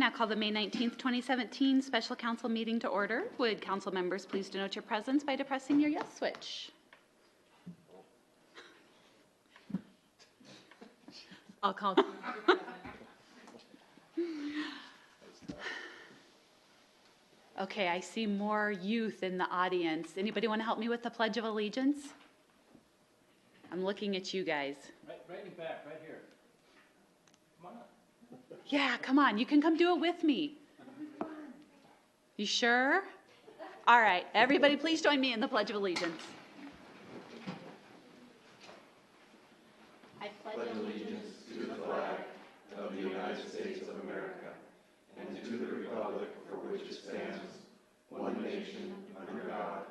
now call the May 19th, 2017 Special Council meeting to order. Would council members please denote your presence by depressing your yes switch? I'll call. Okay, I see more youth in the audience. Anybody want to help me with the Pledge of Allegiance? I'm looking at you guys. Right in the back, right here. Come on. Yeah, come on. You can come do it with me. You sure? All right. Everybody, please join me in the Pledge of Allegiance. I pledge allegiance to the flag of the United States of America and to the republic for which it stands, one nation, under God,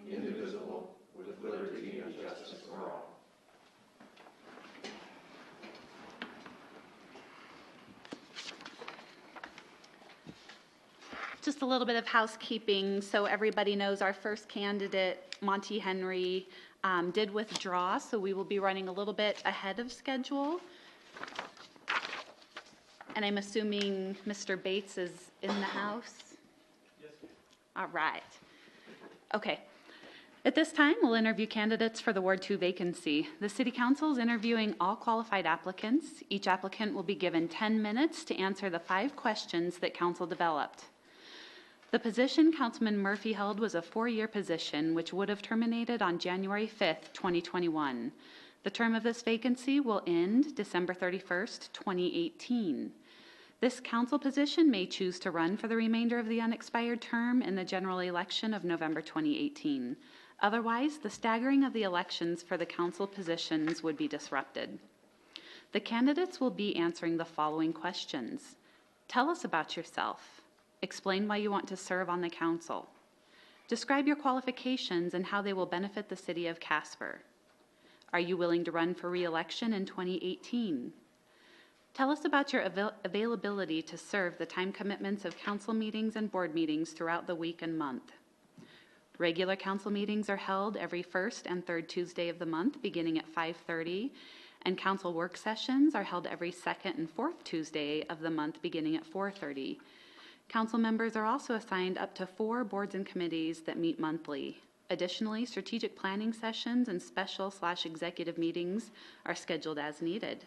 indivisible, with liberty and justice for all. Just a little bit of housekeeping so everybody knows our first candidate, Monty Henry, did withdraw, so we will be running a little bit ahead of schedule. And I'm assuming Mr. Bates is in the house? Yes, ma'am. All right. Okay. At this time, we'll interview candidates for the Ward 2 vacancy. The City Council is interviewing all qualified applicants. Each applicant will be given 10 minutes to answer the 5 questions that Council developed. The position Councilman Murphy held was a 4-year position, which would have terminated on January 5th, 2021. The term of this vacancy will end December 31st, 2018. This council position may choose to run for the remainder of the unexpired term in the general election of November 2018. Otherwise, the staggering of the elections for the council positions would be disrupted. The candidates will be answering the following questions. Tell us about yourself. Explain why you want to serve on the council. Describe your qualifications and how they will benefit the city of Casper. Are you willing to run for re-election in 2018? Tell us about your availability to serve the time commitments of council meetings and board meetings throughout the week and month. Regular council meetings are held every first and third Tuesday of the month beginning at 5:30, and council work sessions are held every second and fourth Tuesday of the month beginning at 4:30. Council members are also assigned up to 4 boards and committees that meet monthly. Additionally, strategic planning sessions and special/executive meetings are scheduled as needed.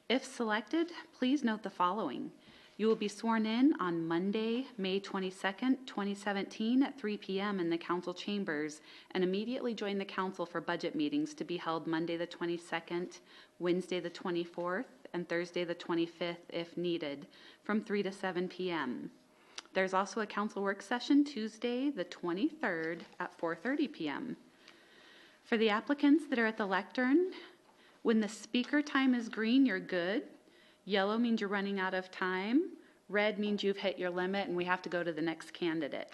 If selected, please note the following. You will be sworn in on Monday, May 22nd, 2017 at 3 p.m. in the council chambers and immediately join the council for budget meetings to be held Monday the 22nd, Wednesday the 24th, and Thursday the 25th if needed from 3 to 7 p.m. There's also a council work session Tuesday the 23rd at 4:30 p.m. For the applicants that are at the lectern, when the speaker time is green, you're good. Yellow means you're running out of time. Red means you've hit your limit and we have to go to the next candidate.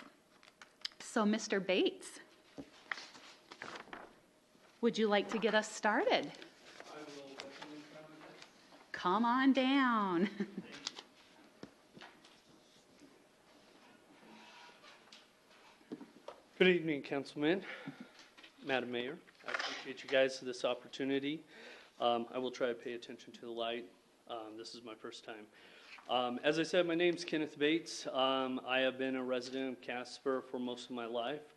So Mr. Bates, would you like to get us started? I will definitely try my best. Come on down. Good evening, Councilman, Madam Mayor. I appreciate you guys for this opportunity. I will try to pay attention to the light. This is my first time. As I said, my name's Kenneth Bates. I have been a resident of Casper for most of my life.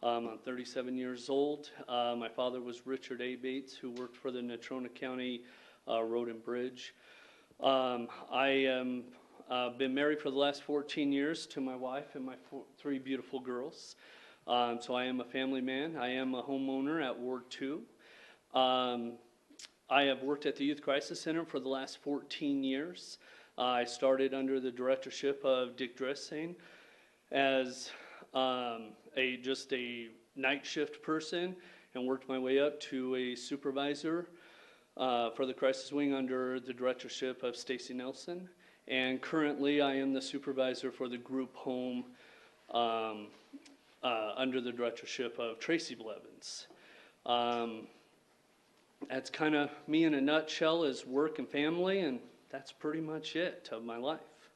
I'm 37 years old. My father was Richard A. Bates, who worked for the Natrona County Road and Bridge. I am been married for the last 14 years to my wife and my 3 beautiful girls. So I am a family man. I am a homeowner at Ward 2. I have worked at the Youth Crisis Center for the last 14 years. I started under the directorship of Dick Dressing as just a night shift person and worked my way up to a supervisor for the crisis wing under the directorship of Stacy Nelson. And currently I am the supervisor for the group home under the directorship of Tracy Blevins. That's kind of me in a nutshell, is work and family, and that's pretty much it of my life.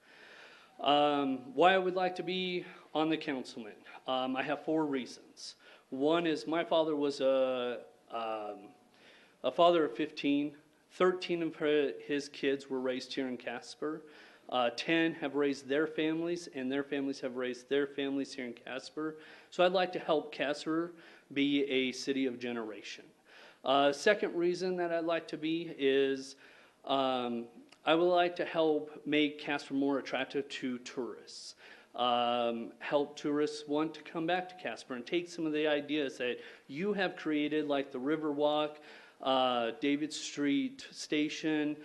Why I would like to be on the councilman. I have 4 reasons. One is my father was a father of 15. 13 of his kids were raised here in Casper. 10 have raised their families, and their families have raised their families here in Casper. So I'd like to help Casper be a city of generation. Second reason that I'd like to be is I would like to help make Casper more attractive to tourists. Help tourists want to come back to Casper and take some of the ideas that you have created, like the Riverwalk, David Street Station,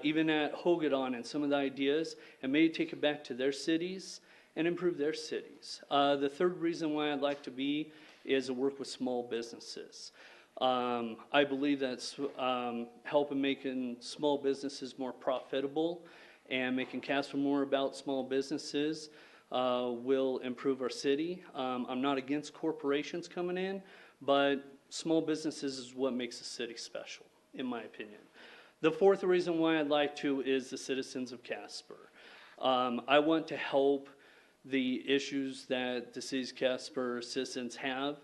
even at Hogadon, and some of the ideas, and maybe take it back to their cities and improve their cities. The third reason why I'd like to be is to work with small businesses. I believe that's helping making small businesses more profitable, and making Casper more about small businesses will improve our city. I'm not against corporations coming in, but small businesses is what makes a city special, in my opinion. The fourth reason why I'd like to is the citizens of Casper. I want to help the issues that the city's Casper citizens have,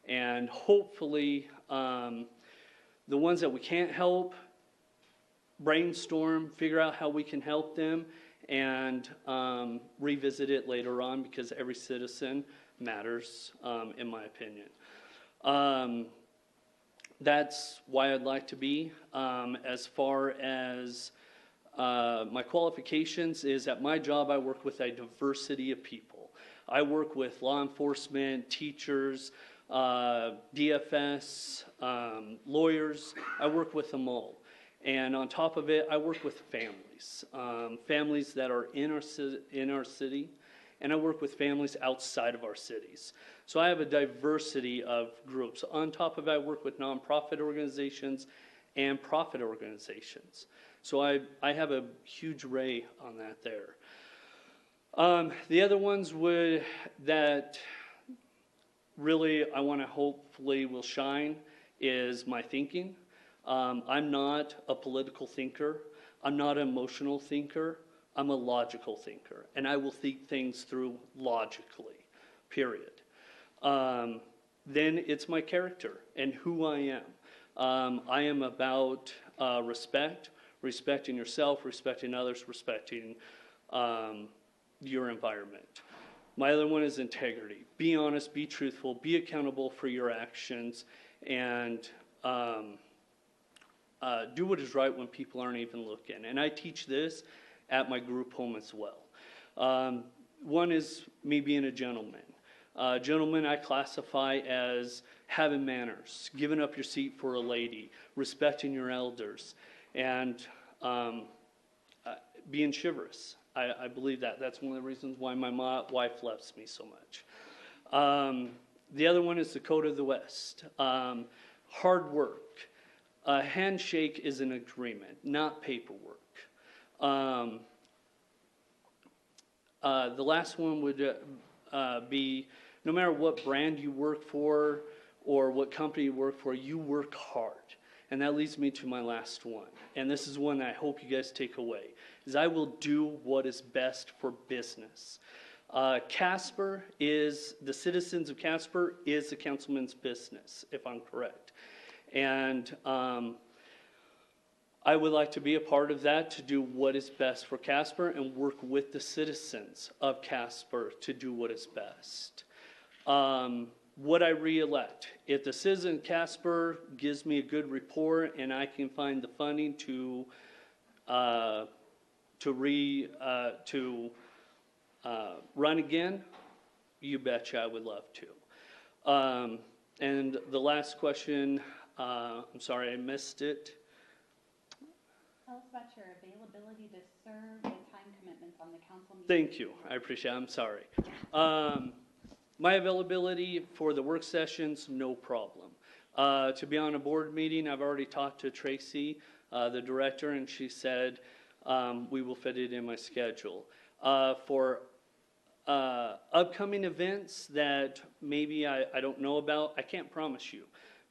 and hopefully the ones that we can't help, brainstorm, figure out how we can help them, and revisit it later on, because every citizen matters, in my opinion. That's why I'd like to be. As far as my qualifications is, at my job I work with a diversity of people. I work with law enforcement, teachers, DFS, lawyers. I work with them all. And on top of it, I work with families, families that are in our city, and I work with families outside of our cities. So I have a diversity of groups. On top of it, I work with nonprofit organizations and profit organizations. So I have a huge array on that there. The other ones that really I want to hopefully will shine is my thinking. I'm not a political thinker. I'm not an emotional thinker. I'm a logical thinker, and I will think things through logically, period. Then it's my character and who I am. I am about respecting yourself, respecting others, respecting your environment. My other one is integrity. Be honest, be truthful, be accountable for your actions, and do what is right when people aren't even looking. And I teach this at my group home as well. One is me being a gentleman. Gentlemen, I classify as having manners, giving up your seat for a lady, respecting your elders, and being chivalrous. I believe that. That's one of the reasons why my wife loves me so much. The other one is the code of the West. Hard work. A handshake is an agreement, not paperwork. The last one would be, no matter what brand you work for or what company you work for, you work hard. And that leads me to my last one. And this is one that I hope you guys take away, is I will do what is best for business. Casper is, the citizens of Casper is the councilman's business, if I'm correct. And I would like to be a part of that, to do what is best for Casper and work with the citizens of Casper to do what is best. Would I re-elect? If the citizen of Casper gives me a good report and I can find the funding to run again, you betcha I would love to. And the last question, I'm sorry I missed it. Tell us about your availability to serve and time commitments on the council meeting. Thank you. I appreciate it. I'm sorry. My availability for the work sessions, no problem. To be on a board meeting, I've already talked to Tracy, the director, and she said we will fit it in my schedule. For upcoming events that maybe I don't know about, I can't promise you,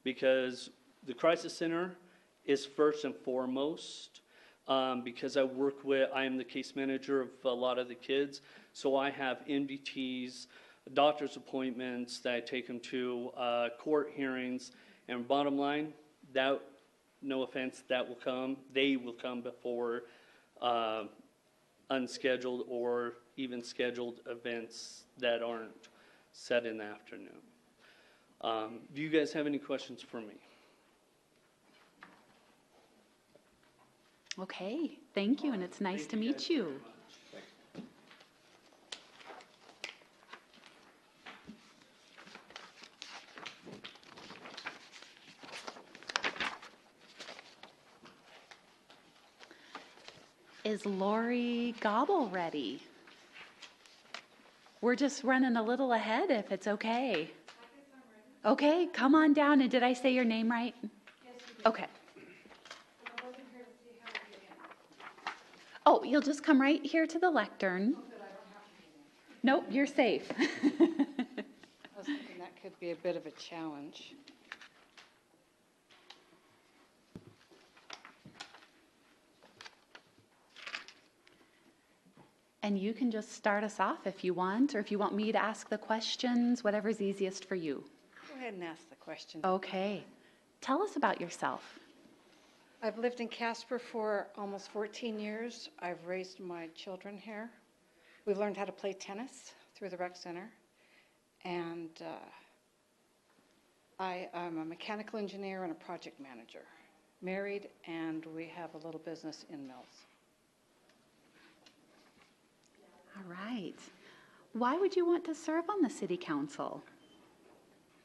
because the Crisis Center is first and foremost, because I am the case manager of a lot of the kids, so I have MDTs, doctor's appointments that I take them to, court hearings, and bottom line, that, no offense, that will come, they will come before unscheduled or even scheduled events that aren't set in the afternoon. Do you guys have any questions for me? Okay, thank you, and it's nice to meet you. Is Lori Gobble ready? We're just running a little ahead if it's okay. Okay, come on down. And did I say your name right? Yes, you did. Okay. But I wasn't here to see how to get in. Oh, you'll just come right here to the lectern. Hope that I don't have to get in. Nope, you're safe. I was thinking that could be a bit of a challenge. And you can just start us off if you want, or if you want me to ask the questions, whatever's easiest for you. Go ahead and ask the question. Okay. Tell us about yourself. I've lived in Casper for almost 14 years. I've raised my children here. We've learned how to play tennis through the rec center. And I am a mechanical engineer and a project manager. Married, and we have a little business in Mills. All right. Why would you want to serve on the city council?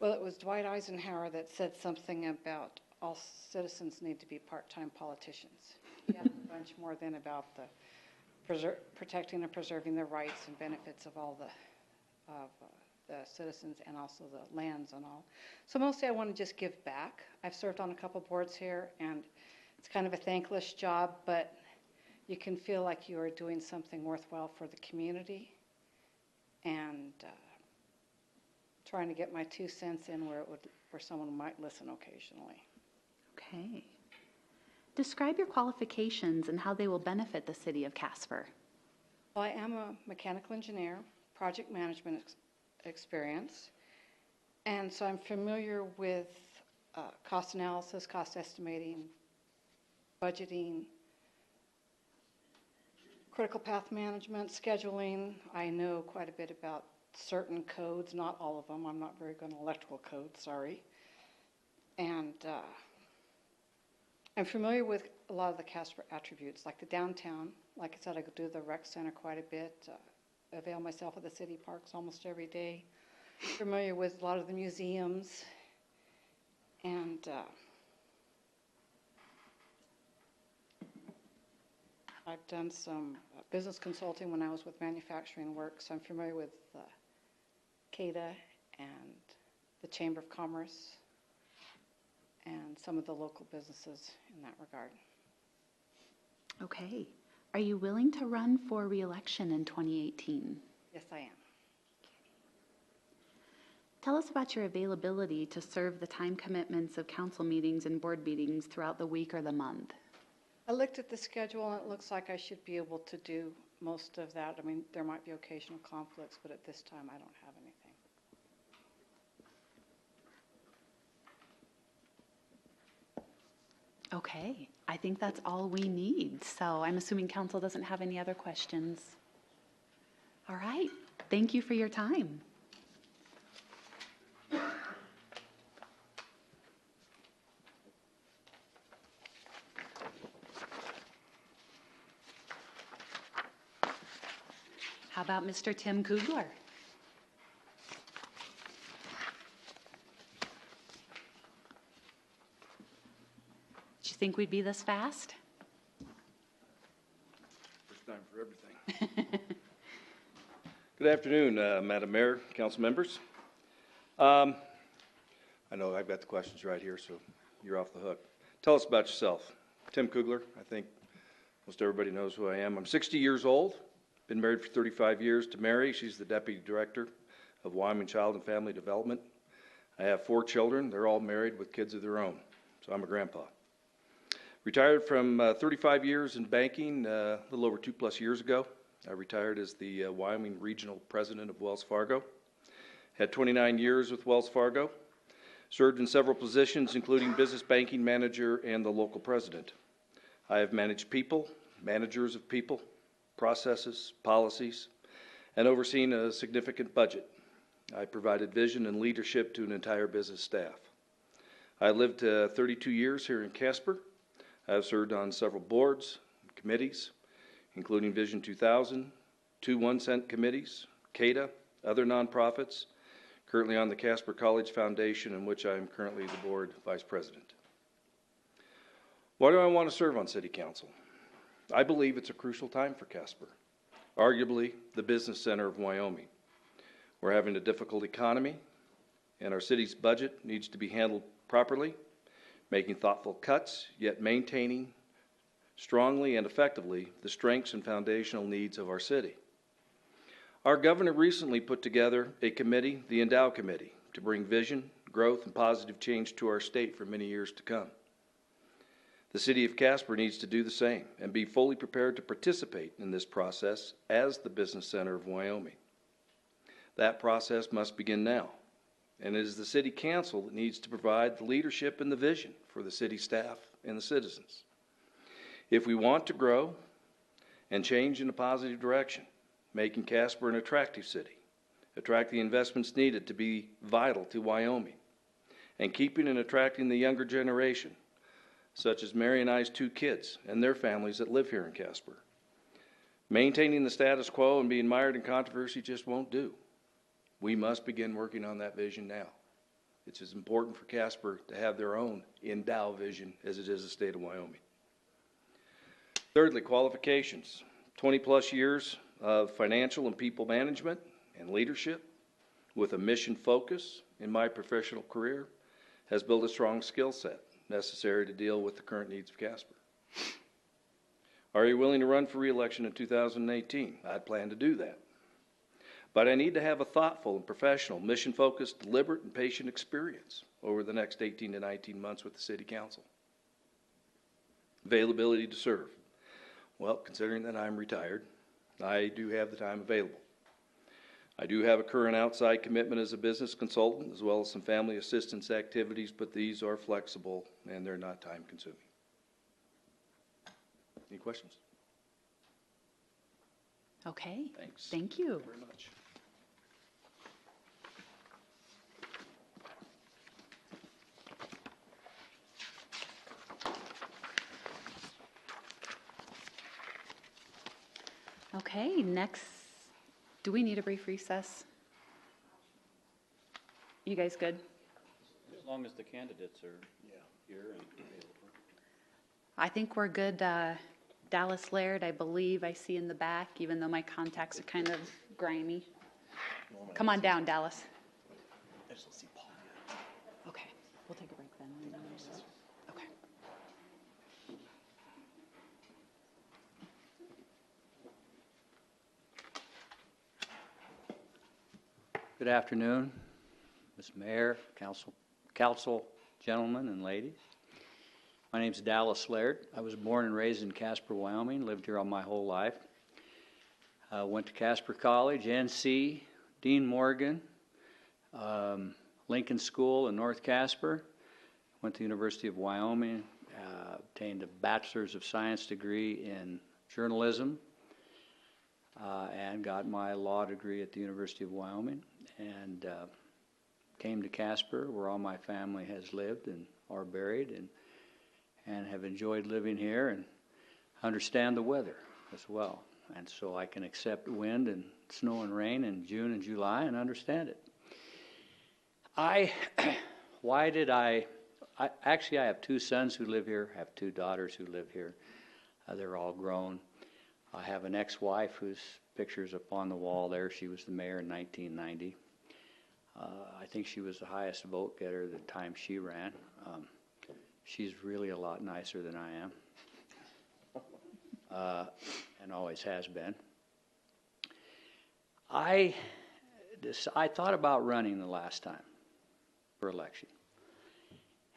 Well, it was Dwight Eisenhower that said something about all citizens need to be part-time politicians. He had a bunch more than about the protecting and preserving the rights and benefits of all the citizens and also the lands and all. So mostly I want to just give back. I've served on a couple boards here, and it's kind of a thankless job, but you can feel like you are doing something worthwhile for the community, and trying to get my 2 cents in where someone might listen occasionally. Okay. Describe your qualifications and how they will benefit the city of Casper. Well, I am a mechanical engineer, project management experience, and so I'm familiar with cost analysis, cost estimating, budgeting, critical path management, scheduling. I know quite a bit about certain codes, not all of them. I'm not very good on electrical code, sorry. And I'm familiar with a lot of the Casper attributes, like the downtown. Like I said, I go to the rec center quite a bit, avail myself of the city parks almost every day. Familiar with a lot of the museums, and I've done some business consulting when I was with manufacturing work, so I'm familiar with CADA and the Chamber of Commerce and some of the local businesses in that regard. Okay. Are you willing to run for re-election in 2018? Yes, I am. Tell us about your availability to serve the time commitments of council meetings and board meetings throughout the week or the month. I looked at the schedule, and it looks like I should be able to do most of that. I mean, there might be occasional conflicts, but at this time, I don't have anything. Okay, I think that's all we need. So I'm assuming council doesn't have any other questions. All right, thank you for your time. How about Mr. Tim Kugler? Did you think we'd be this fast? First time for everything. Good afternoon, Madam Mayor, council members. I know I've got the questions right here, so you're off the hook. Tell us about yourself. Tim Kugler, I think most everybody knows who I am. I'm 60 years old, been married for 35 years to Mary. She's the Deputy Director of Wyoming Child and Family Development. I have 4 children. They're all married with kids of their own, so I'm a grandpa. Retired from 35 years in banking a little over 2+ years ago. I retired as the Wyoming Regional President of Wells Fargo. Had 29 years with Wells Fargo. Served in several positions, including business banking manager and the local president. I have managed people, managers of people, processes, policies, and overseen a significant budget. I provided vision and leadership to an entire business staff. I lived 32 years here in Casper. I have served on several boards and committees, including Vision 2000, 2 1-cent committees, CADA, other nonprofits, currently on the Casper College Foundation, in which I am currently the board vice president. Why do I want to serve on City Council? I believe it's a crucial time for Casper, arguably the business center of Wyoming. We're having a difficult economy, and our city's budget needs to be handled properly, making thoughtful cuts, yet maintaining strongly and effectively the strengths and foundational needs of our city. Our governor recently put together a committee, the Endow Committee, to bring vision, growth, and positive change to our state for many years to come. The city of Casper needs to do the same and be fully prepared to participate in this process as the business center of Wyoming. That process must begin now, and it is the city council that needs to provide the leadership and the vision for the city staff and the citizens. If we want to grow and change in a positive direction, making Casper an attractive city, attract the investments needed to be vital to Wyoming, and keeping and attracting the younger generation, such as Mary and I's 2 kids and their families that live here in Casper. Maintaining the status quo and being mired in controversy just won't do. We must begin working on that vision now. It's as important for Casper to have their own Endow vision as it is the state of Wyoming. Thirdly, qualifications. 20-plus years of financial and people management and leadership with a mission focus in my professional career has built a strong skill set necessary to deal with the current needs of Casper. Are you willing to run for re-election in 2018? I plan to do that. But I need to have a thoughtful and professional, mission-focused, deliberate, and patient experience over the next 18 to 19 months with the City Council. Availability to serve. Well, considering that I'm retired, I do have the time available. I do have a current outside commitment as a business consultant, as well as some family assistance activities, but these are flexible and they're not time-consuming. Any questions? Okay. Thanks. Thank you. Thank you very much. Okay, next, do we need a brief recess? You guys good? As long as the candidates are here and available. I think we're good. Dallas Laird, I believe I see in the back, even though my contacts are kind of grimy. Come on down, Dallas. Okay, we'll take a break then. Okay. Good afternoon, Ms. Mayor, council, gentlemen and ladies. My name's Dallas Laird. I was born and raised in Casper, Wyoming, lived here all my whole life. Went to Casper College, NC, Dean Morgan, Lincoln School in North Casper. Went to the University of Wyoming, obtained a Bachelor's of Science degree in journalism, and got my law degree at the University of Wyoming, and came to Casper, where all my family has lived and are buried, and have enjoyed living here and understand the weather as well. And so I can accept wind and snow and rain in June and July and understand it. Actually, I have 2 sons who live here, have 2 daughters who live here. They're all grown. I have an ex-wife whose picture's up on the wall there. She was the mayor in 1990. I think she was the highest vote getter the time she ran. She's really a lot nicer than I am, and always has been. I thought about running the last time for election.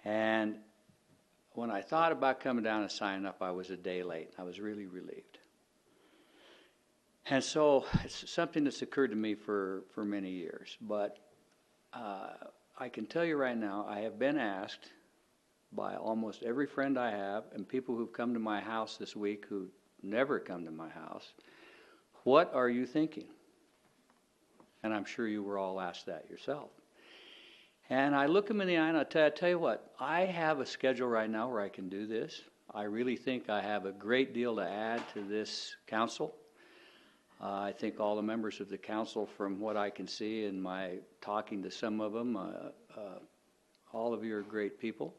And when I thought about coming down and signing up, I was a day late. I was really relieved. And so it's something that's occurred to me for many years. But I can tell you right now, I have been asked by almost every friend I have, and people who've come to my house this week who never come to my house, What are you thinking? And I'm sure you were all asked that yourself. And I look them in the eye and I tell you what, I have a schedule right now where I can do this. I really think I have a great deal to add to this council. I think all the members of the council, from what I can see in my talking to some of them, all of you are great people.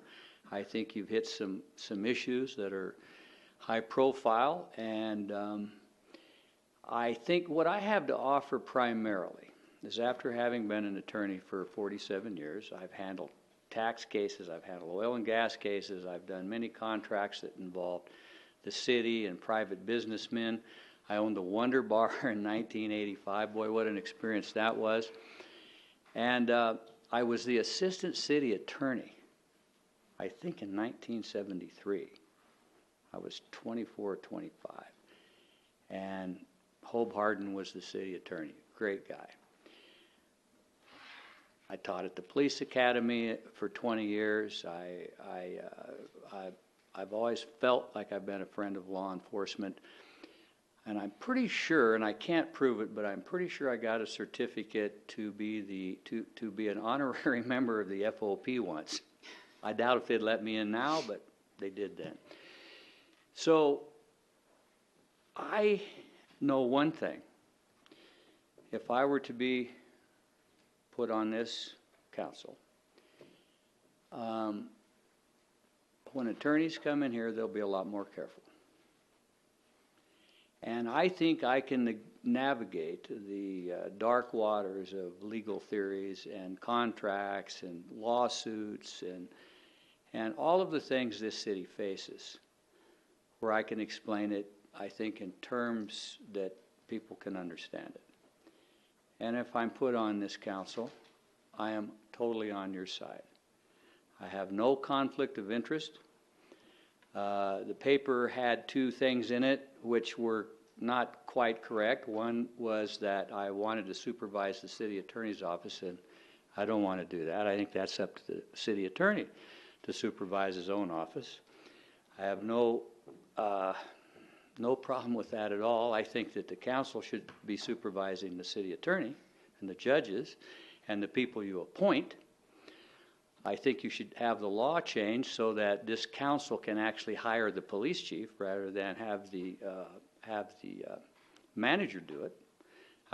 I think you've hit some issues that are high profile, and I think what I have to offer primarily is, after having been an attorney for 47 years, I've handled tax cases, I've handled oil and gas cases, I've done many contracts that involved the city and private businessmen. I owned the Wonder Bar in 1985. Boy, what an experience that was. And I was the assistant city attorney, I think in 1973. I was 24 or 25. And Hobe Harden was the city attorney. Great guy. I taught at the police academy for 20 years. I've always felt like I've been a friend of law enforcement. And I'm pretty sure, and I can't prove it, but I'm pretty sure I got a certificate to be an honorary member of the FOP once. I doubt if they'd let me in now, but they did then. So I know one thing. If I were to be put on this council, when attorneys come in here, they'll be a lot more careful. And I think I can navigate the dark waters of legal theories and contracts and lawsuits and all of the things this city faces, where I can explain it, I think, in terms that people can understand it. And if I'm put on this council, I am totally on your side. I have no conflict of interest. The paper had two things in it which were not quite correct. One was that I wanted to supervise the city attorney's office, and I don't want to do that. I think that's up to the city attorney to supervise his own office. I have no problem with that at all. I think that the council should be supervising the city attorney and the judges and the people you appoint. I think you should have the law changed so that this council can actually hire the police chief rather than have the manager do it.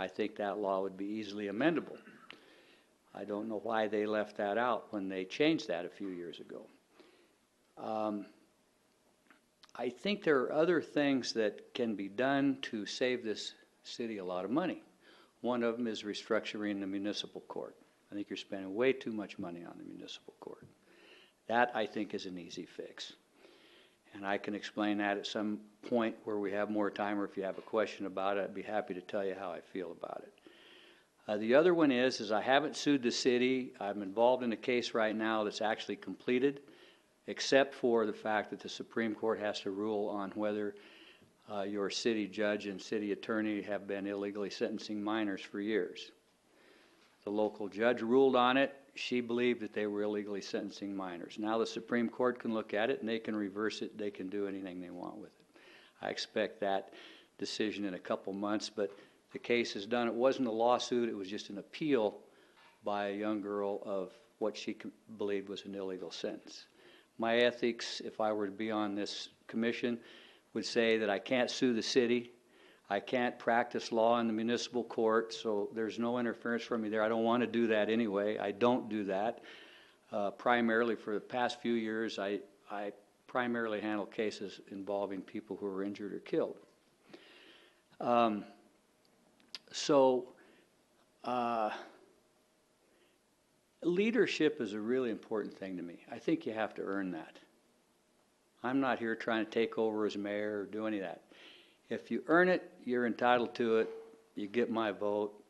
I think that law would be easily amendable. I don't know why they left that out when they changed that a few years ago. I think there are other things that can be done to save this city a lot of money. One of them is restructuring the municipal court. I think you're spending way too much money on the municipal court. That, I think, is an easy fix. And I can explain that at some point where we have more time, or if you have a question about it, I'd be happy to tell you how I feel about it. The other one is I haven't sued the city. I'm involved in a case right now that's actually completed, except for the fact that the Supreme Court has to rule on whether your city judge and city attorney have been illegally sentencing minors for years. The local judge ruled on it. She believed that they were illegally sentencing minors. Now the Supreme Court can look at it and they can reverse it. They can do anything they want with it. I expect that decision in a couple months, but the case is done. It wasn't a lawsuit. It was just an appeal by a young girl of what she believed was an illegal sentence. My ethics, if I were to be on this commission, would say that I can't sue the city. I can't practice law in the municipal court, so there's no interference from me there. I don't want to do that anyway. I don't do that. Primarily for the past few years, I primarily handle cases involving people who are injured or killed. Leadership is a really important thing to me. I think you have to earn that. I'm not here trying to take over as mayor or do any of that. If you earn it, you're entitled to it. You get my vote.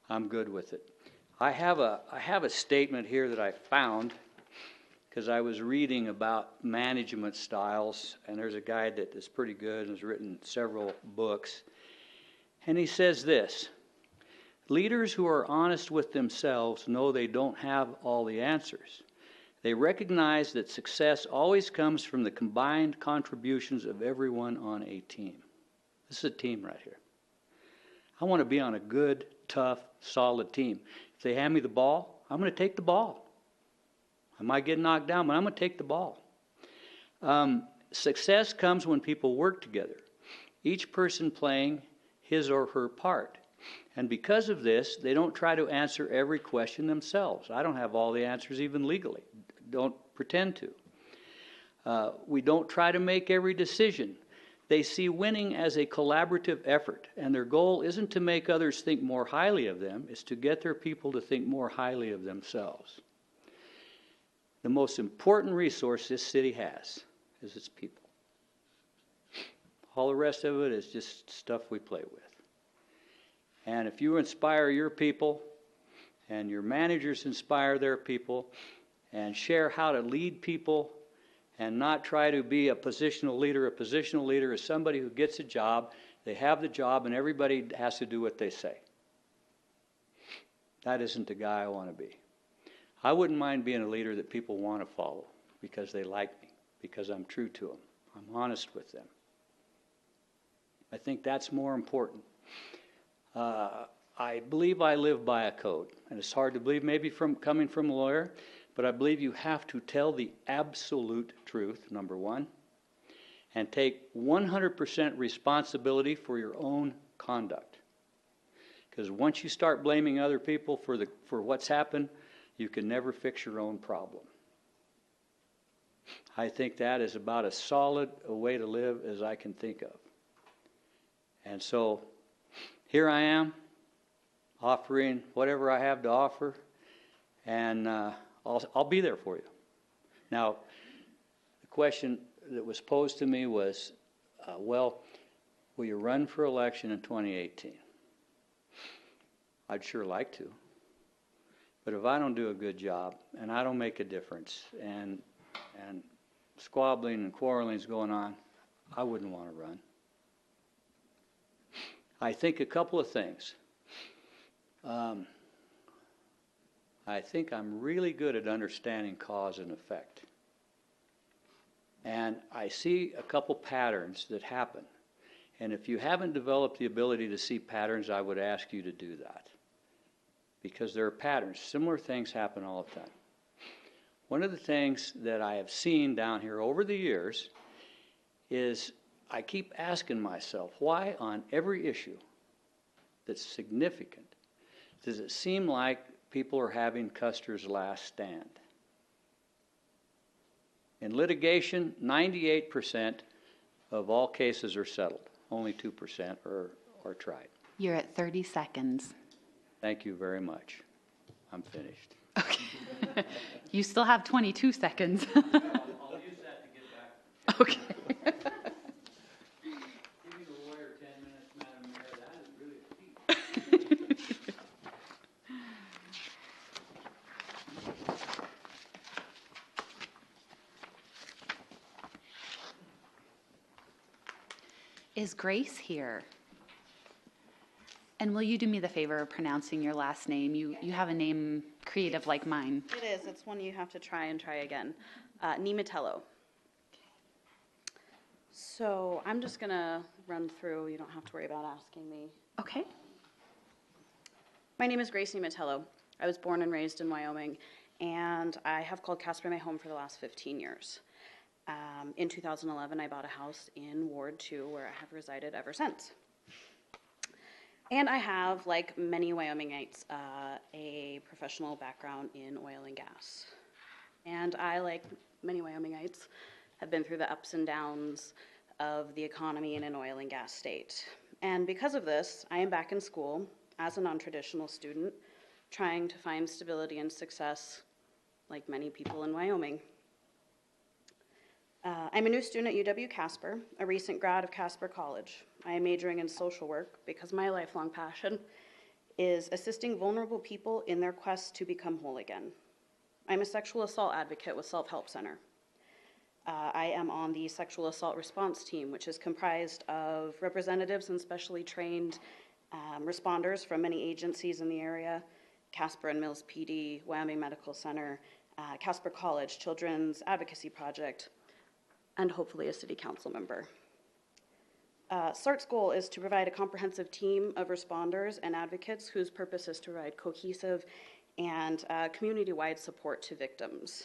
I'm good with it. I have a statement here that I found because I was reading about management styles, and there's a guy that is pretty good and has written several books. And he says this: leaders who are honest with themselves know they don't have all the answers. They recognize that success always comes from the combined contributions of everyone on a team. This is a team right here. I want to be on a good, tough, solid team. If they hand me the ball, I'm going to take the ball. I might get knocked down, but I'm going to take the ball. Success comes when people work together, each person playing his or her part. And because of this, they don't try to answer every question themselves. I don't have all the answers even legally. Don't pretend to. We don't try to make every decision. They see winning as a collaborative effort, and their goal isn't to make others think more highly of them, it's to get their people to think more highly of themselves. The most important resource this city has is its people. All the rest of it is just stuff we play with. And if you inspire your people, and your managers inspire their people, and share how to lead people, and not try to be a positional leader. A positional leader is somebody who gets a job, they have the job, and everybody has to do what they say. That isn't the guy I want to be. I wouldn't mind being a leader that people want to follow because they like me, because I'm true to them. I'm honest with them. I think that's more important. I believe I live by a code, and it's hard to believe maybe coming from a lawyer, but I believe you have to tell the absolute truth, number one, and take 100% responsibility for your own conduct. Because once you start blaming other people for what's happened, you can never fix your own problem. I think that is about as solid a way to live as I can think of. And so here I am, offering whatever I have to offer, and I'll be there for you. Now, the question that was posed to me was, well, will you run for election in 2018? I'd sure like to. But if I don't do a good job, and I don't make a difference, and squabbling and quarreling is going on, I wouldn't want to run. I think a couple of things. I think I'm really good at understanding cause and effect. And I see a couple patterns that happen. And if you haven't developed the ability to see patterns, I would ask you to do that. Because there are patterns. Similar things happen all the time. One of the things that I have seen down here over the years is I keep asking myself, why on every issue that's significant does it seem like people are having Custer's last stand? In litigation, 98% of all cases are settled. Only 2% are tried. You're at 30 seconds. Thank you very much. I'm finished. Okay. You still have 22 seconds. I'll use that to get back. Okay. Giving the lawyer 10 minutes, Madam Mayor, that is really a feat. Is Grace here? And will you do me the favor of pronouncing your last name? You have a name creative like mine. It is. It's one you have to try again. Nematello. So I'm just going to run through. You don't have to worry about asking me. Okay. My name is Grace Nematello. I was born and raised in Wyoming, and I have called Casper my home for the last 15 years. In 2011, I bought a house in Ward 2 where I have resided ever since. And I have, like many Wyomingites, a professional background in oil and gas. And I, like many Wyomingites, have been through the ups and downs of the economy in an oil and gas state. And because of this, I am back in school as a non-traditional student, trying to find stability and success like many people in Wyoming. I'm a new student at UW Casper, a recent grad of Casper College. I am majoring in social work because my lifelong passion is assisting vulnerable people in their quest to become whole again. I'm a sexual assault advocate with Self-Help Center. I am on the sexual assault response team, which is comprised of representatives and specially trained responders from many agencies in the area, Casper and Mills PD, Wyoming Medical Center, Casper College, Children's Advocacy Project, and hopefully a city council member. SART's goal is to provide a comprehensive team of responders and advocates whose purpose is to provide cohesive and community-wide support to victims.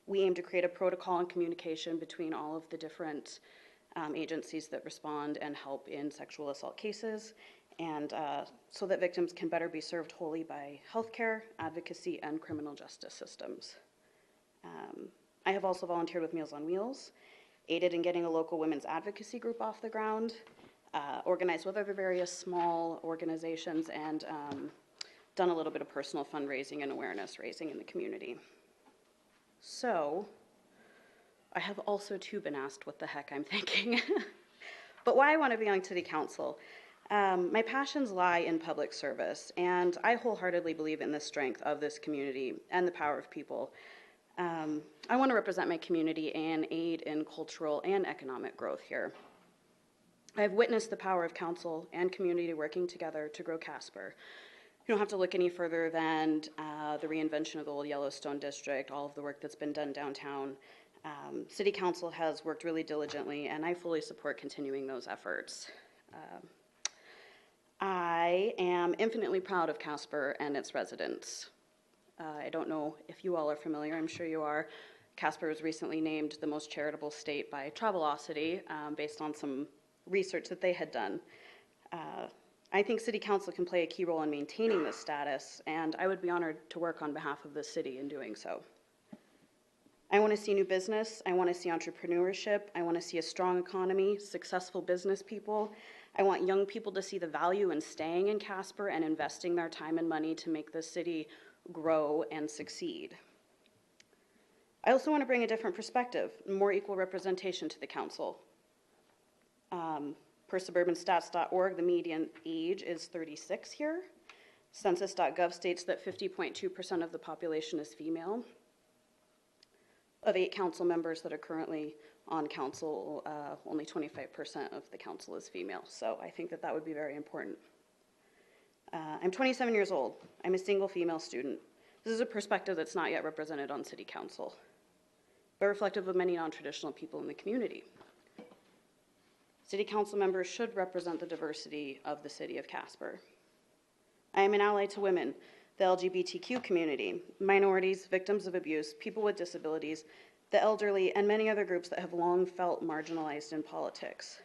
We aim to create a protocol and communication between all of the different agencies that respond and help in sexual assault cases, and so that victims can better be served wholly by healthcare, advocacy, and criminal justice systems. I have also volunteered with Meals on Wheels, aided in getting a local women's advocacy group off the ground, organized with other various small organizations, and done a little bit of personal fundraising and awareness raising in the community. So, I have also too been asked what the heck I'm thinking. But why I want to be on City Council. My passions lie in public service, and I wholeheartedly believe in the strength of this community and the power of people. I want to represent my community and aid in cultural and economic growth here. I've witnessed the power of council and community working together to grow Casper. You don't have to look any further than the reinvention of the old Yellowstone district, all of the work that's been done downtown. City Council has worked really diligently, and I fully support continuing those efforts. I am infinitely proud of Casper and its residents. I don't know if you all are familiar, I'm sure you are. Casper was recently named the most charitable state by Travelocity based on some research that they had done. I think City Council can play a key role in maintaining this status, and I would be honored to work on behalf of the city in doing so. I want to see new business, I want to see entrepreneurship, I want to see a strong economy, successful business people. I want young people to see the value in staying in Casper and investing their time and money to make this city grow and succeed. I also want to bring a different perspective, more equal representation to the council. Per suburbanstats.org, the median age is 36 here. Census.gov states that 50.2% of the population is female. Of 8 council members that are currently on council, only 25% of the council is female, so I think that that would be very important. I'm 27 years old. I'm a single female student. This is a perspective that's not yet represented on City Council, but reflective of many non-traditional people in the community. City Council members should represent the diversity of the city of Casper. I am an ally to women, the LGBTQ community, minorities, victims of abuse, people with disabilities, the elderly, and many other groups that have long felt marginalized in politics.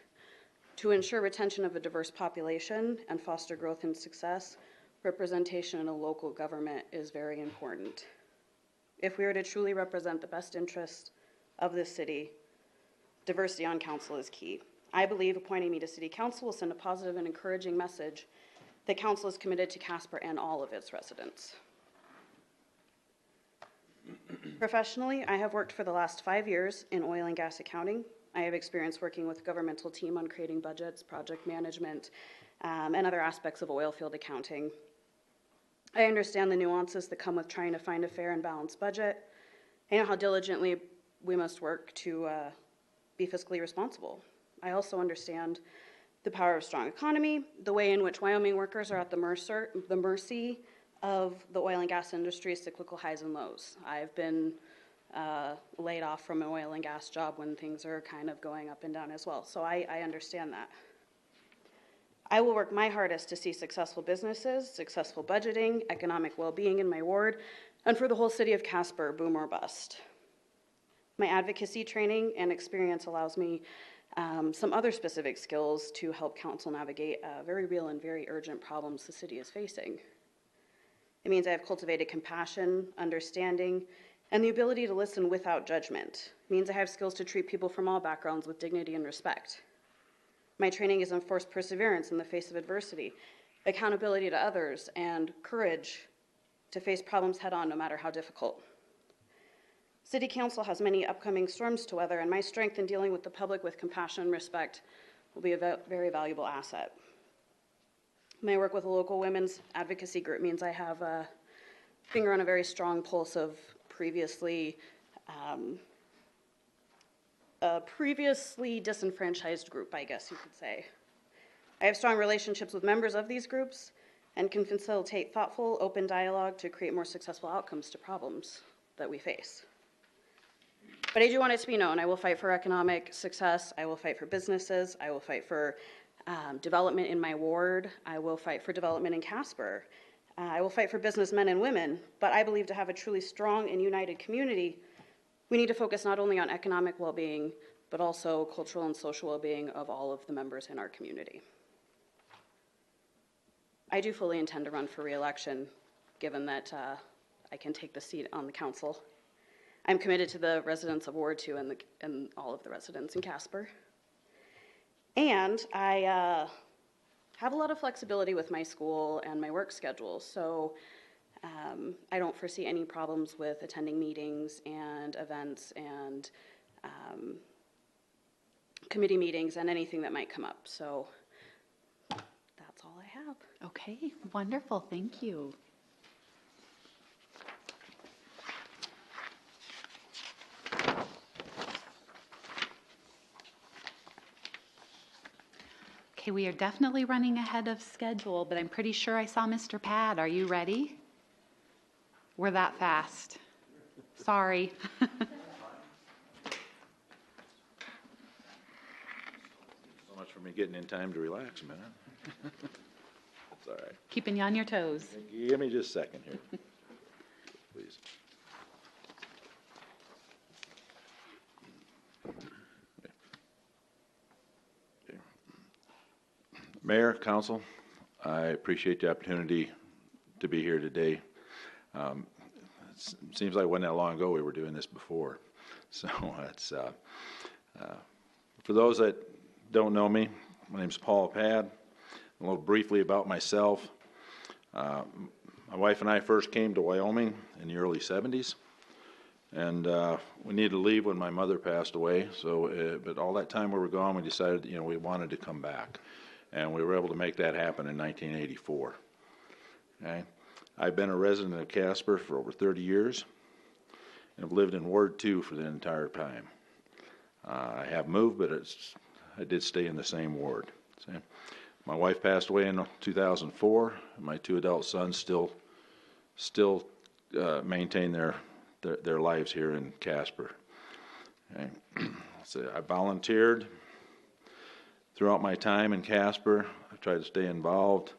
To ensure retention of a diverse population and foster growth and success, representation in a local government is very important. If we are to truly represent the best interests of this city, diversity on council is key. I believe appointing me to City Council will send a positive and encouraging message that council is committed to Casper and all of its residents. Professionally, I have worked for the last 5 years in oil and gas accounting. I have experience working with a governmental team on creating budgets, project management, and other aspects of oil field accounting. I understand the nuances that come with trying to find a fair and balanced budget. I know how diligently we must work to be fiscally responsible. I also understand the power of a strong economy, the way in which Wyoming workers are at the mercy of the oil and gas industry's cyclical highs and lows. I've been laid off from an oil and gas job when things are kind of going up and down as well, so I understand that. I will work my hardest to see successful businesses, successful budgeting, economic well-being in my ward, and for the whole city of Casper, boom or bust. My advocacy training and experience allows me some other specific skills to help council navigate very real and very urgent problems the city is facing. It means I have cultivated compassion, understanding, and the ability to listen without judgment. It means I have skills to treat people from all backgrounds with dignity and respect. My training has enforced perseverance in the face of adversity, accountability to others, and courage to face problems head on no matter how difficult. City Council has many upcoming storms to weather, and my strength in dealing with the public with compassion and respect will be a very valuable asset. My work with a local women's advocacy group means I have a finger on a very strong pulse of previously disenfranchised group, I guess you could say. I have strong relationships with members of these groups and can facilitate thoughtful, open dialogue to create more successful outcomes to problems that we face. But I do want it to be known, I will fight for economic success, I will fight for businesses, I will fight for development in my ward, I will fight for development in Casper. I will fight for businessmen and women, but I believe to have a truly strong and united community, we need to focus not only on economic well-being, but also cultural and social well-being of all of the members in our community. I do fully intend to run for re-election, given that I can take the seat on the council. I'm committed to the residents of Ward 2 and all of the residents in Casper. And I have a lot of flexibility with my school and my work schedule, so I don't foresee any problems with attending meetings and events and committee meetings and anything that might come up. So that's all I have. Okay, wonderful, thank you. Okay, we are definitely running ahead of schedule, but I'm pretty sure I saw Mr. Pad. Are you ready? We're that fast. Sorry. So much for me getting in time to relax, man. That's all right. Keeping you on your toes. Give me just a second here, please. Okay. Mayor, council, I appreciate the opportunity to be here today. It seems like it wasn't that long ago we were doing this before. So it's, for those that don't know me, my name's Paul Pad. A little briefly about myself. My wife and I first came to Wyoming in the early 70s, and we needed to leave when my mother passed away. So, but all that time we were gone, we decided, you know, we wanted to come back, and we were able to make that happen in 1984. Okay, I've been a resident of Casper for over 30 years, and have lived in Ward 2 for the entire time. I have moved, but I did stay in the same ward. See? My wife passed away in 2004. And my two adult sons still maintain their lives here in Casper. Okay. So I volunteered throughout my time in Casper. I tried to stay involved.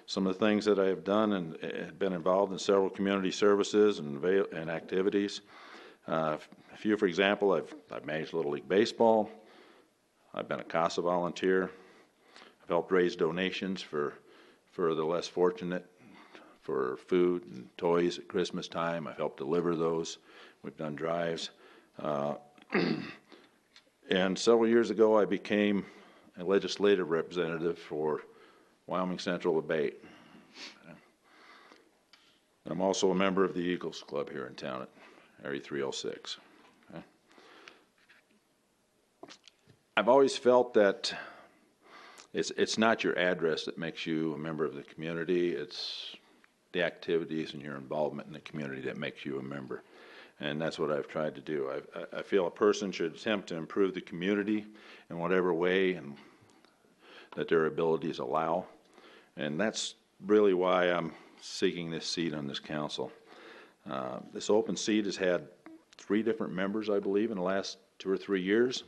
Some of the things that I have done and been involved in several community services and activities. A few, for example, I've managed Little League Baseball. I've been a CASA volunteer. I've helped raise donations for the less fortunate, for food and toys at Christmas time. I've helped deliver those. We've done drives. And several years ago, I became a legislative representative for Wyoming Central Debate. And I'm also a member of the Eagles Club here in town at Area 306. Okay. I've always felt that it's not your address that makes you a member of the community, it's the activities and your involvement in the community that makes you a member. And that's what I've tried to do. I feel a person should attempt to improve the community in whatever way and that their abilities allow. And that's really why I'm seeking this seat on this council. This open seat has had 3 different members, I believe, in the last 2 or 3 years.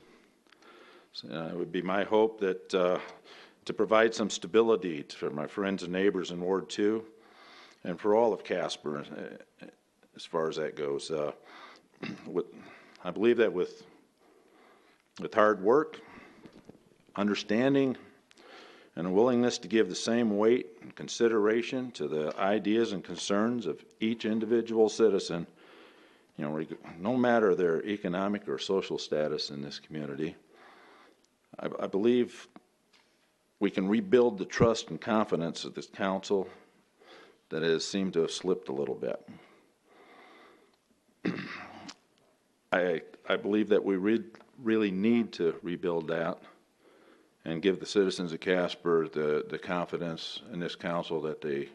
So, it would be my hope that to provide some stability for my friends and neighbors in Ward 2 and for all of Casper as far as that goes. I believe that with hard work, understanding, and a willingness to give the same weight and consideration to the ideas and concerns of each individual citizen, you know, no matter their economic or social status in this community, I believe we can rebuild the trust and confidence of this council that has seemed to have slipped a little bit. I believe that we really need to rebuild that and give the citizens of Casper the confidence in this council that they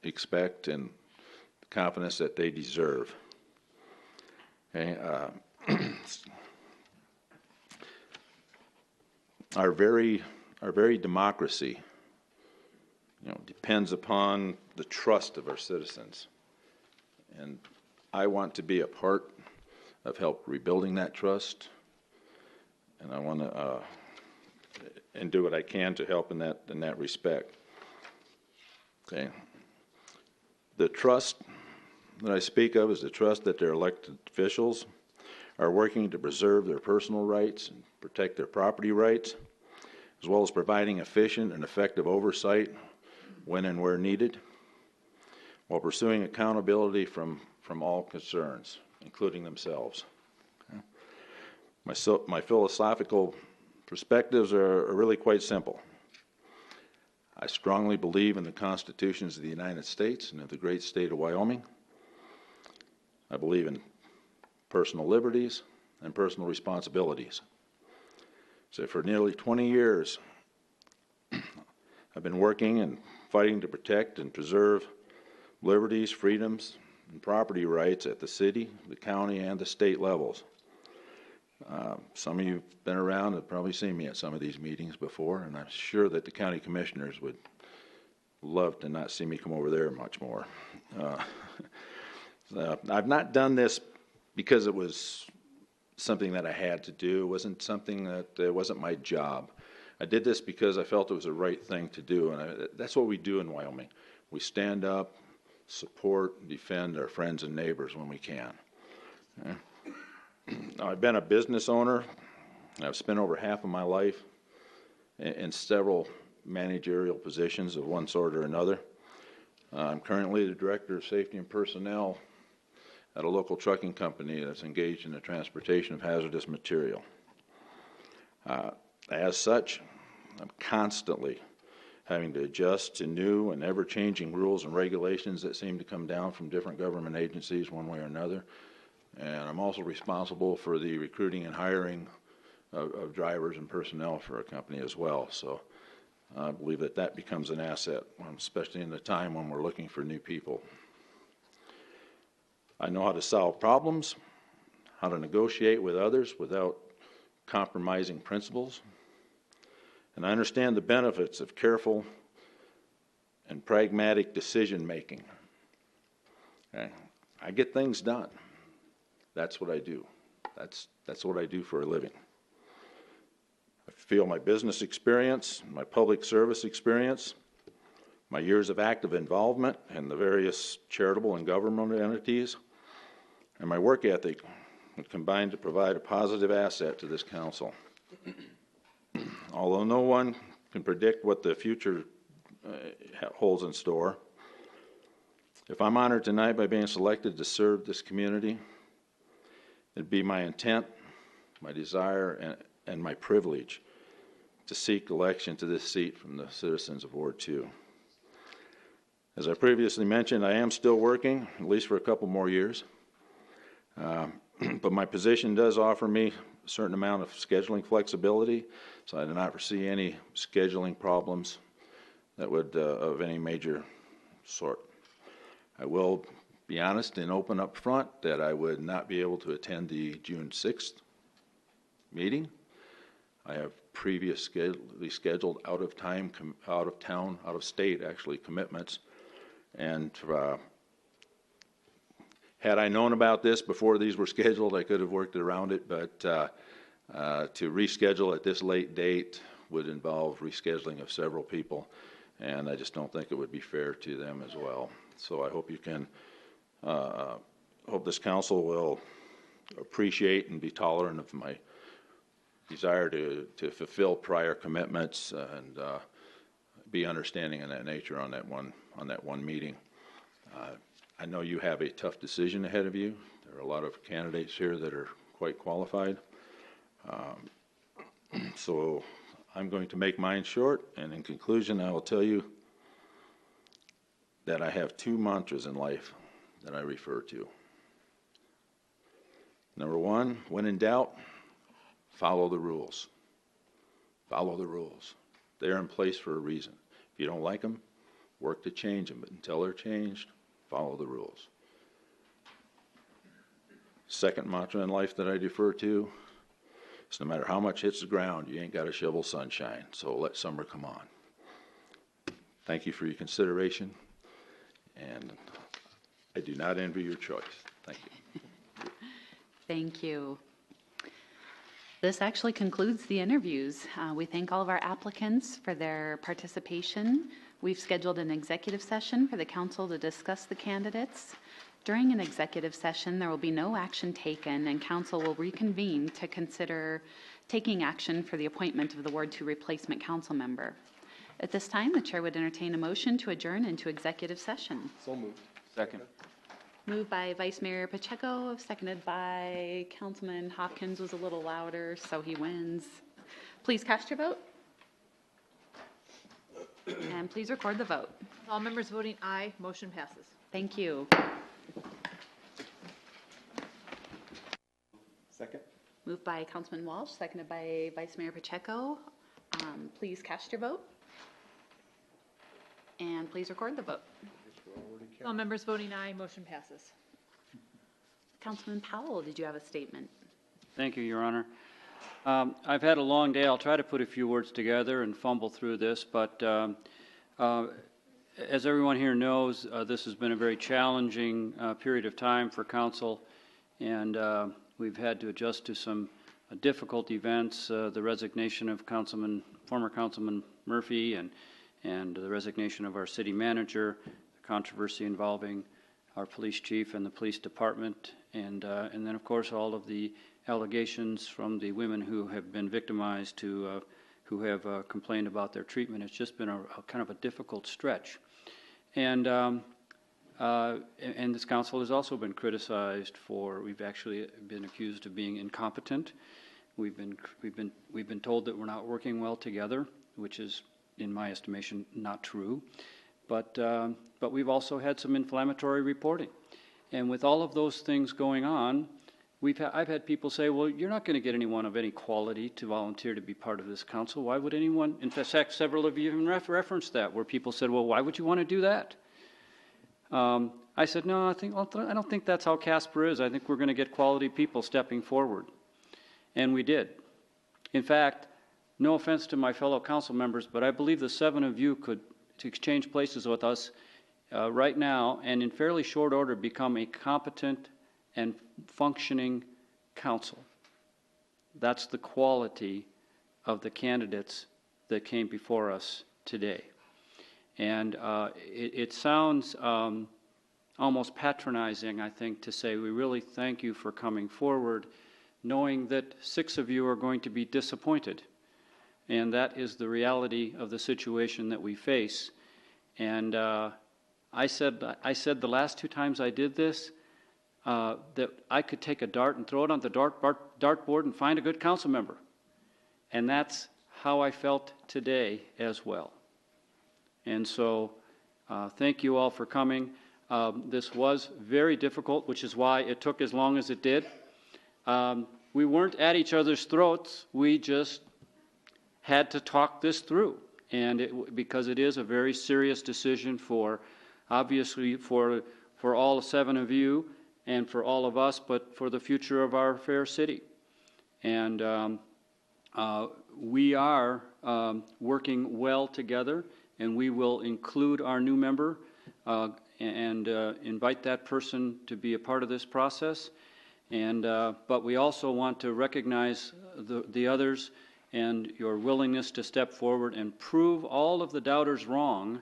expect and the confidence that they deserve. Okay, our very democracy, you know, depends upon the trust of our citizens, and I want to be a part I've helped rebuilding that trust, and I want to and do what I can to help in that respect. Okay. The trust that I speak of is the trust that their elected officials are working to preserve their personal rights and protect their property rights, as well as providing efficient and effective oversight when and where needed, while pursuing accountability from all concerns, including themselves. Okay. My philosophical perspectives are really quite simple. I strongly believe in the constitutions of the United States and of the great state of Wyoming. I believe in personal liberties and personal responsibilities. So for nearly 20 years, I've been working and fighting to protect and preserve liberties, freedoms, and property rights at the city, the county, and the state levels. Some of you have been around and probably seen me at some of these meetings before, and I'm sure that the county commissioners would love to not see me come over there much more. I've not done this because it was something that I had to do. It wasn't something that it wasn't my job. I did this because I felt it was the right thing to do, and that's what we do in Wyoming. We stand up, support, and defend our friends and neighbors when we can. Okay. Now, I've been a business owner. I've spent over half of my life in several managerial positions of one sort or another. I'm currently the Director of Safety and Personnel at a local trucking company that's engaged in the transportation of hazardous material. As such, I'm constantly having to adjust to new and ever-changing rules and regulations that seem to come down from different government agencies one way or another. And I'm also responsible for the recruiting and hiring of drivers and personnel for our company as well. So I believe that that becomes an asset, especially in the time when we're looking for new people. I know how to solve problems, how to negotiate with others without compromising principles, and I understand the benefits of careful and pragmatic decision making. Okay. I get things done. That's what I do. That's what I do for a living. I feel my business experience, my public service experience, my years of active involvement in the various charitable and government entities, and my work ethic would combine to provide a positive asset to this council. Although no one can predict what the future holds in store, if I'm honored tonight by being selected to serve this community, it'd be my intent, my desire, and my privilege to seek election to this seat from the citizens of Ward 2. As I previously mentioned, I am still working, at least for a couple more years. But my position does offer me a certain amount of scheduling flexibility, so I do not foresee any scheduling problems that would of any major sort. I will be honest and open up front that I would not be able to attend the June 6th meeting. I have previously scheduled out of town, out of state actually commitments, and had I known about this before these were scheduled, I could have worked around it, but to reschedule at this late date would involve rescheduling of several people, and I just don't think it would be fair to them as well. So I hope you can, hope this council will appreciate and be tolerant of my desire to fulfill prior commitments and be understanding in that nature on that one meeting. I know you have a tough decision ahead of you. There are a lot of candidates here that are quite qualified. So I'm going to make mine short, and in conclusion, I will tell you that I have two mantras in life that I refer to. Number one, when in doubt, follow the rules. Follow the rules. They're in place for a reason. If you don't like them, work to change them, but until they're changed, follow the rules. Second mantra in life that I defer to is no matter how much hits the ground, you ain't got to shovel sunshine, so let summer come on. Thank you for your consideration, and I do not envy your choice. Thank you. Thank you. This actually concludes the interviews. We thank all of our applicants for their participation. We've scheduled an executive session for the council to discuss the candidates. During an executive session, there will be no action taken, and council will reconvene to consider taking action for the appointment of the Ward 2 replacement council member. At this time, the chair would entertain a motion to adjourn into executive session. So moved. Second. Moved by Vice Mayor Pacheco, seconded by Councilman Hopkins, was a little louder, so he wins. Please cast your vote. And please record the vote. All members voting aye, motion passes. Thank you. Second. Moved by Councilman Walsh, seconded by Vice Mayor Pacheco. Please cast your vote. And please record the vote. All members voting aye, motion passes. Councilman Powell, did you have a statement? Thank you, Your Honor. I've had a long day. I'll try to put a few words together and fumble through this, but as everyone here knows, this has been a very challenging period of time for council, and we've had to adjust to some difficult events, the resignation of former Councilman Murphy, and the resignation of our city manager, the controversy involving our police chief and the police department, and then, of course, all of the allegations from the women who have been victimized, who have complained about their treatment. It's just been a kind of a difficult stretch. And this council has also been criticized for, we've actually been accused of being incompetent. We've been told that we're not working well together, which is, in my estimation, not true. But we've also had some inflammatory reporting. And with all of those things going on, I've had people say, well, you're not going to get anyone of any quality to volunteer to be part of this council. Why would anyone? In fact, several of you even referenced that, where people said, well, why would you want to do that? I said, no, I don't think that's how Casper is. I think we're going to get quality people stepping forward. And we did. In fact, no offense to my fellow council members, but I believe the 7 of you could to exchange places with us right now and in fairly short order become a competent and functioning council. That's the quality of the candidates that came before us today. And it sounds almost patronizing, I think, to say we really thank you for coming forward, knowing that 6 of you are going to be disappointed. And that is the reality of the situation that we face. And I said the last 2 times I did this, that I could take a dart and throw it on the dartboard and find a good council member. And that's how I felt today as well. And so thank you all for coming. This was very difficult, which is why it took as long as it did. We weren't at each other's throats. We just had to talk this through. And because it is a very serious decision obviously for all 7 of you and for all of us, but for the future of our fair city. And we are working well together, and we will include our new member and invite that person to be a part of this process. And but we also want to recognize the others and your willingness to step forward and prove all of the doubters wrong,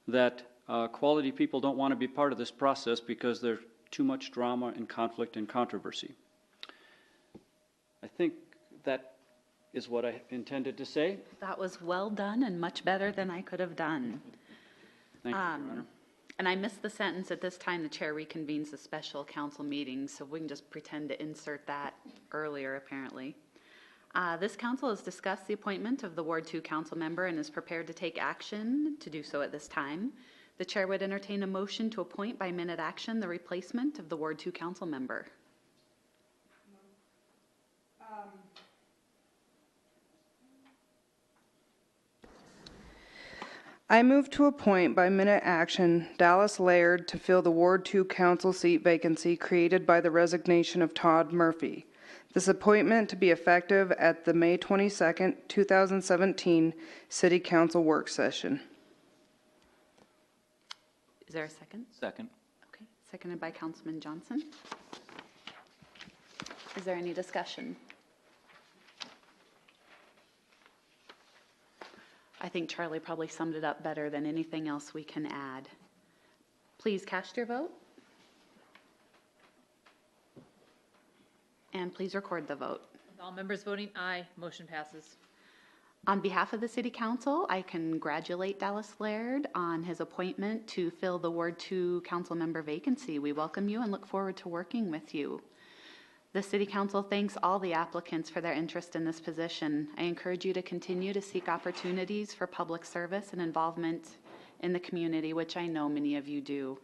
that quality people don't want to be part of this process because there's too much drama and conflict and controversy. I think that is what I intended to say. That was well done and much better than I could have done. Thank you, Your Honor. And I missed the sentence, at this time the chair reconvenes the special council meeting, so we can just pretend to insert that earlier, apparently. This council has discussed the appointment of the Ward 2 council member and is prepared to take action to do so at this time. The chair would entertain a motion to appoint by minute action the replacement of the Ward 2 council member. I move to appoint by minute action Dallas Laird to fill the Ward 2 council seat vacancy created by the resignation of Todd Murphy. This appointment to be effective at the May 22nd, 2017 City Council work session. Is there a second? Second. Okay, seconded by Councilman Johnson. Is there any discussion? I think Charlie probably summed it up better than anything else we can add. Please cast your vote. And please record the vote. With all members voting aye, motion passes. On behalf of the City Council, I congratulate Dallas Laird on his appointment to fill the Ward 2 council member vacancy. We welcome you and look forward to working with you. The City Council thanks all the applicants for their interest in this position. I encourage you to continue to seek opportunities for public service and involvement in the community, which I know many of you do.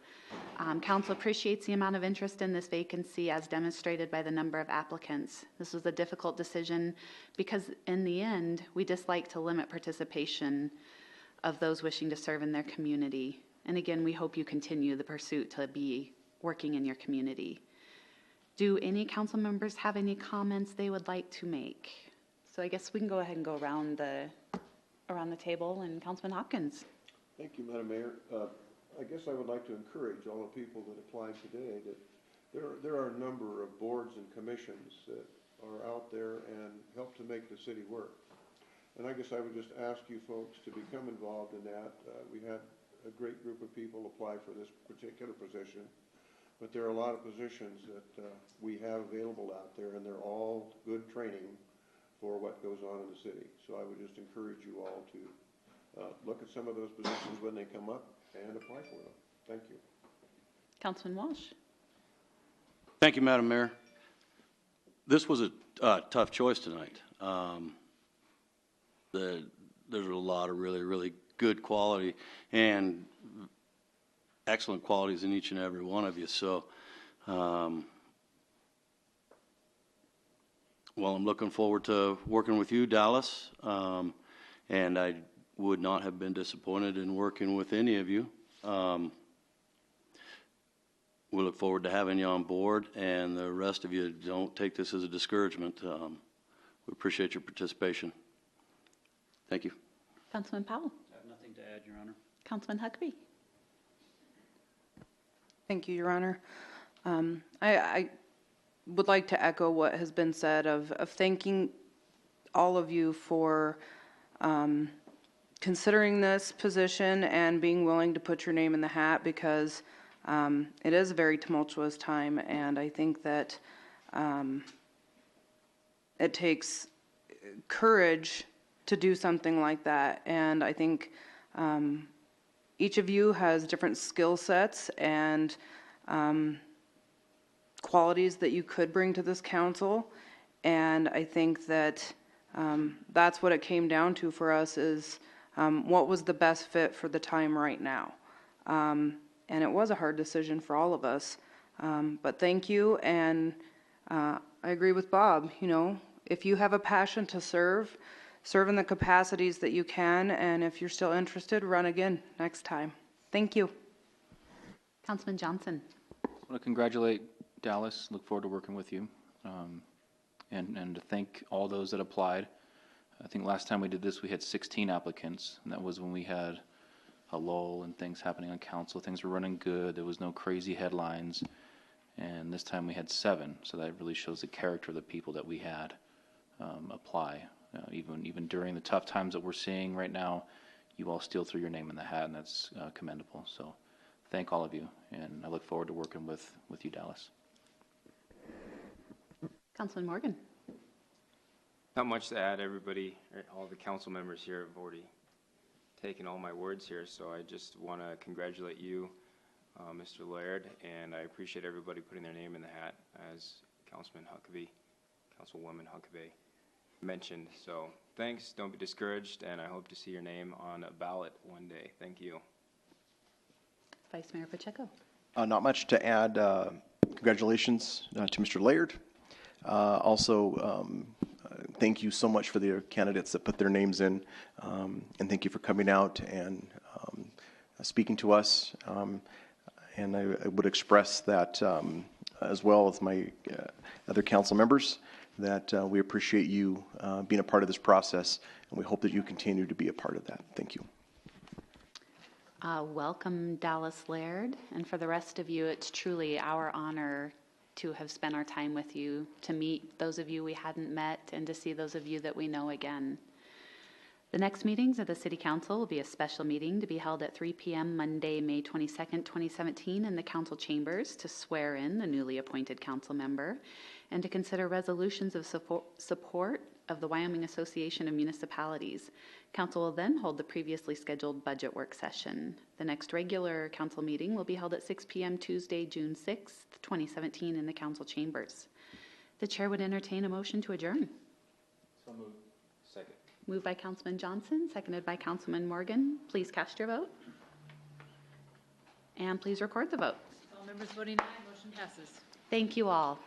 Council appreciates the amount of interest in this vacancy as demonstrated by the number of applicants. This was a difficult decision because in the end, we just like to limit participation of those wishing to serve in their community. And again, we hope you continue the pursuit to be working in your community. Do any council members have any comments they would like to make? So I guess we can go ahead and go around the table, and Councilman Hopkins. Thank you, Madam Mayor. I guess I would like to encourage all the people that applied today that there are a number of boards and commissions that are out there and help to make the city work. And I guess I would just ask you folks to become involved in that. We had a great group of people apply for this particular position, but there are a lot of positions that we have available out there, and they're all good training for what goes on in the city. So I would just encourage you all to look at some of those positions when they come up and apply for them. Thank you. Councilman Walsh. Thank you, Madam Mayor. This was a tough choice tonight. There's a lot of really, really good quality and excellent qualities in each and every one of you. So, well, I'm looking forward to working with you, Dallas, and I would not have been disappointed in working with any of you. We look forward to having you on board, and the rest of you, don't take this as a discouragement. We appreciate your participation. Thank you. Councilman Powell. I have nothing to add, Your Honor. Councilman Huckabee. Thank you, Your Honor. I would like to echo what has been said of thanking all of you for considering this position and being willing to put your name in the hat, because it is a very tumultuous time, and I think that it takes courage to do something like that. And I think each of you has different skill sets and qualities that you could bring to this council, and I think that that's what it came down to for us is what was the best fit for the time right now. And it was a hard decision for all of us. But thank you, and I agree with Bob. You know, if you have a passion to serve in the capacities that you can, and if you're still interested, run again next time. Thank you. Councilman Johnson. I want to congratulate Dallas. Look forward to working with you, and to thank all those that applied. I think last time we did this, we had 16 applicants, and that was when we had a lull and things happening on council. Things were running good. There was no crazy headlines. And this time we had 7, so that really shows the character of the people that we had apply. Even during the tough times that we're seeing right now, you all still threw your name in the hat, and that's commendable. So thank all of you, and I look forward to working with you, Dallas. Councilman Morgan. Not much to add. Everybody, all the council members here have already taken all my words here, so I just want to congratulate you, Mr. Laird, and I appreciate everybody putting their name in the hat, as Councilwoman Huckabee mentioned. So thanks, don't be discouraged, and I hope to see your name on a ballot one day. Thank you. Vice Mayor Pacheco. Not much to add. Congratulations to Mr. Laird. Also, thank you so much for the candidates that put their names in, and thank you for coming out and speaking to us. And I would express that as well as my other council members, that we appreciate you being a part of this process, and we hope that you continue to be a part of that. Thank you. Welcome, Dallas Laird, and for the rest of you, it's truly our honor to have spent our time with you, to meet those of you we hadn't met, and to see those of you that we know again. The next meetings of the City Council will be a special meeting to be held at 3 p.m. Monday, May 22nd, 2017 in the council chambers to swear in the newly appointed council member and to consider resolutions of support of the Wyoming Association of Municipalities. Council will then hold the previously scheduled budget work session. The next regular council meeting will be held at 6 p.m. Tuesday, June 6th, 2017 in the council chambers. The chair would entertain a motion to adjourn. So moved. Second. Moved by Councilman Johnson, seconded by Councilman Morgan. Please cast your vote. And please record the vote. All members voting aye, motion passes. Thank you all.